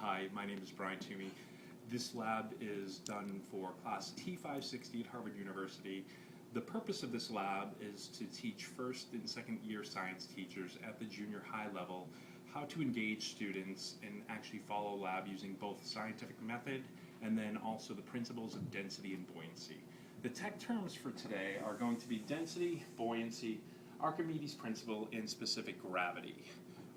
Hi, my name is Brian Twomey. This lab is done for class T560 at Harvard University. The purpose of this lab is to teach first and second year science teachers at the junior high level how to engage students and actually follow a lab using both scientific method and then also the principles of density and buoyancy. The tech terms for today are going to be density, buoyancy, Archimedes' principle, and specific gravity.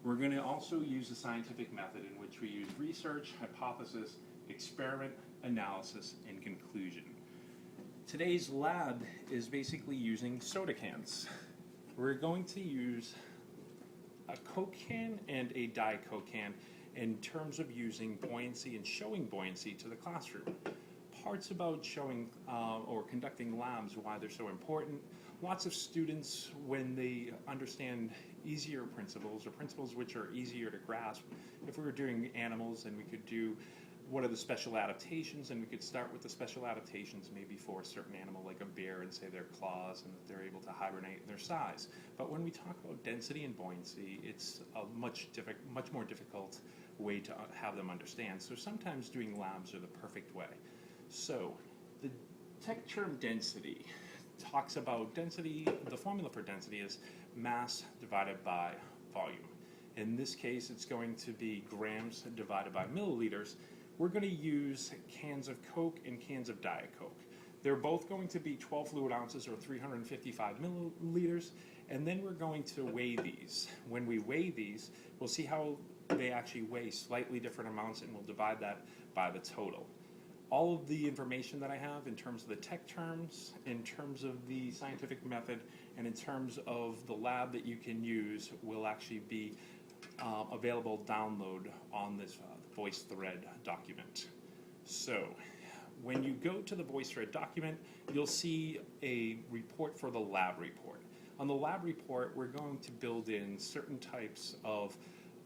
We're going to also use the scientific method in which we use research, hypothesis, experiment, analysis, and conclusion. Today's lab is basically using soda cans. We're going to use a Coke can and a Diet Coke can in terms of using buoyancy and showing buoyancy to the classroom. Parts about showing or conducting labs, why they're so important. Lots of students, when they understand easier principles or principles which are easier to grasp, if we were doing animals, then we could do what are the special adaptations, and we could start with the special adaptations maybe for a certain animal like a bear and say their claws and that they're able to hibernate in their size. But when we talk about density and buoyancy, it's a much more difficult way to have them understand. So sometimes doing labs are the perfect way. So the tech term density talks about density. The formula for density is mass divided by volume. In this case, it's going to be grams divided by milliliters. We're going to use cans of Coke and cans of Diet Coke. They're both going to be 12 fluid ounces or 355 milliliters, and then we're going to weigh these. When we weigh these, we'll see how they actually weigh slightly different amounts, and we'll divide that by the total. All of the information that I have in terms of the tech terms, in terms of the scientific method, and in terms of the lab that you can use will actually be available download on this VoiceThread document. So when you go to the VoiceThread document, you'll see a report for the lab report. On the lab report, we're going to build in certain types of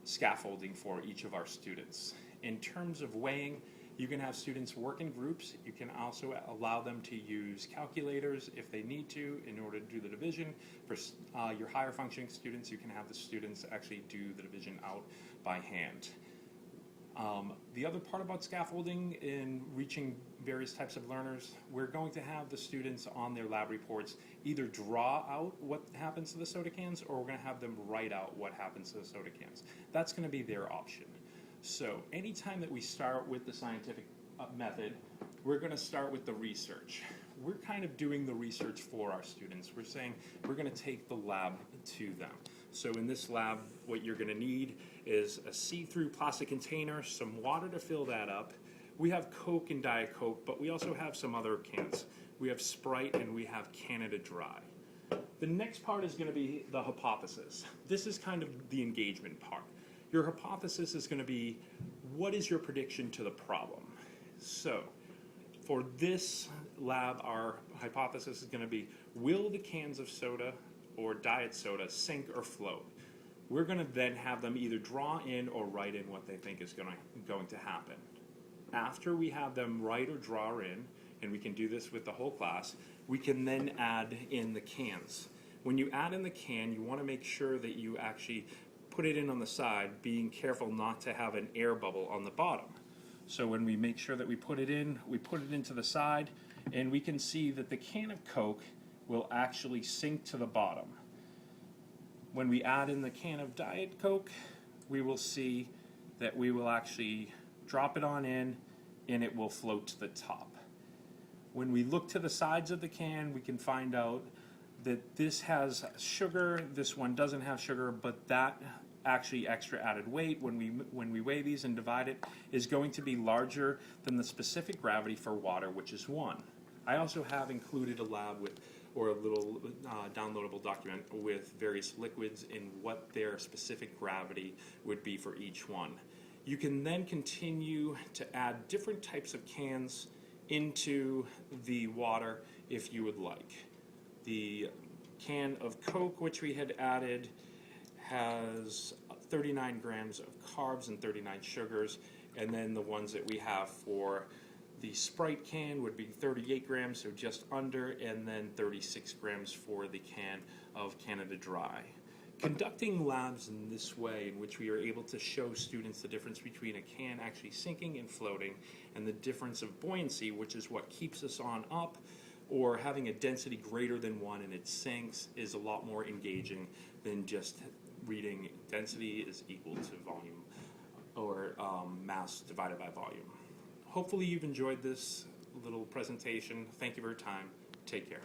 scaffolding for each of our students. In terms of weighing, you can have students work in groups. You can also allow them to use calculators if they need to in order to do the division. For your higher functioning students, you can have the students actually do the division out by hand. The other part about scaffolding in reaching various types of learners, we're going to have the students on their lab reports either draw out what happens to the soda cans, or we're going to have them write out what happens to the soda cans. That's going to be their option. So anytime that we start with the scientific method, we're going to start with the research. We're kind of doing the research for our students. We're saying we're going to take the lab to them. So in this lab, what you're going to need is a see-through plastic container, some water to fill that up. We have Coke and Diet Coke, but we also have some other cans. We have Sprite and we have Canada Dry. The next part is going to be the hypothesis. This is kind of the engagement part. Your hypothesis is going to be, what is your prediction to the problem? So for this lab, our hypothesis is going to be, will the cans of soda or diet soda sink or float? We're going to then have them either draw in or write in what they think is going to happen. After we have them write or draw in, and we can do this with the whole class, we can then add in the cans. When you add in the can, you want to make sure that you actually put it in on the side, being careful not to have an air bubble on the bottom. So when we make sure that we put it in, we put it into the side, and we can see that the can of Coke will actually sink to the bottom. When we add in the can of Diet Coke, we will see that we will actually drop it on in, and it will float to the top. When we look to the sides of the can, we can find out that this has sugar, this one doesn't have sugar, but that actually extra added weight when we weigh these and divide it is going to be larger than the specific gravity for water, which is 1. I also have included a lab with, or a little downloadable document with various liquids and what their specific gravity would be for each one. You can then continue to add different types of cans into the water if you would like. The can of Coke, which we had added, has 39 grams of carbs and 39 sugars, and then the ones that we have for the Sprite can would be 38 grams, so just under, and then 36 grams for the can of Canada Dry. Conducting labs in this way, in which we are able to show students the difference between a can actually sinking and floating, and the difference of buoyancy, which is what keeps us on up, or having a density greater than 1 and it sinks, is a lot more engaging than just reading density is equal to volume, or mass divided by volume. Hopefully you've enjoyed this little presentation. Thank you for your time. Take care.